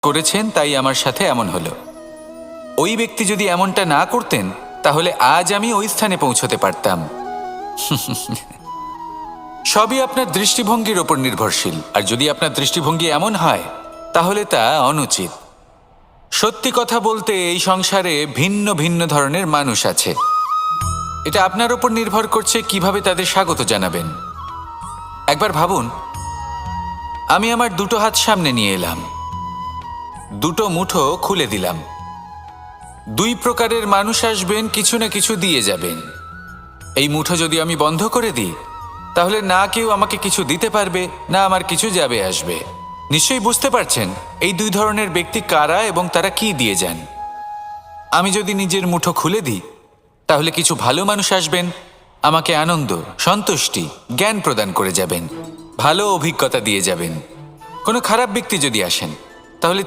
করেছেন, তাই আমার সাথে এমন হলো। ওই ব্যক্তি যদি এমনটা না করতেন তাহলে আজ আমি ওই স্থানে পৌঁছতে পারতাম। সবই আপনার দৃষ্টিভঙ্গির ওপর নির্ভরশীল, আর যদি আপনার দৃষ্টিভঙ্গি এমন হয় তাহলে তা অনুচিত। সত্যি কথা বলতে এই সংসারে ভিন্ন ভিন্ন ধরনের মানুষ আছে। এটা আপনার ওপর নির্ভর করছে কিভাবে তাদের স্বাগত জানাবেন। একবার ভাবুন, আমি আমার দুটো হাত সামনে নিয়ে এলাম, দুটো মুঠো খুলে দিলাম। দুই প্রকারের মানুষ আসবেন, কিছু না কিছু দিয়ে যাবেন। এই মুঠো যদি আমি বন্ধ করে দিই তাহলে না কেউ আমাকে কিছু দিতে পারবে, না আমার কিছু যাবে আসবে। নিশ্চয়ই বুঝতে পারছেন এই দুই ধরনের ব্যক্তি কারা এবং তারা কি দিয়ে যান। আমি যদি নিজের মুঠো খুলে দিই তাহলে কিছু ভালো মানুষ আসবেন, আমাকে আনন্দ, সন্তুষ্টি, জ্ঞান প্রদান করে যাবেন, ভালো অভিজ্ঞতা দিয়ে যাবেন। কোনো খারাপ ব্যক্তি যদি আসেন তাহলে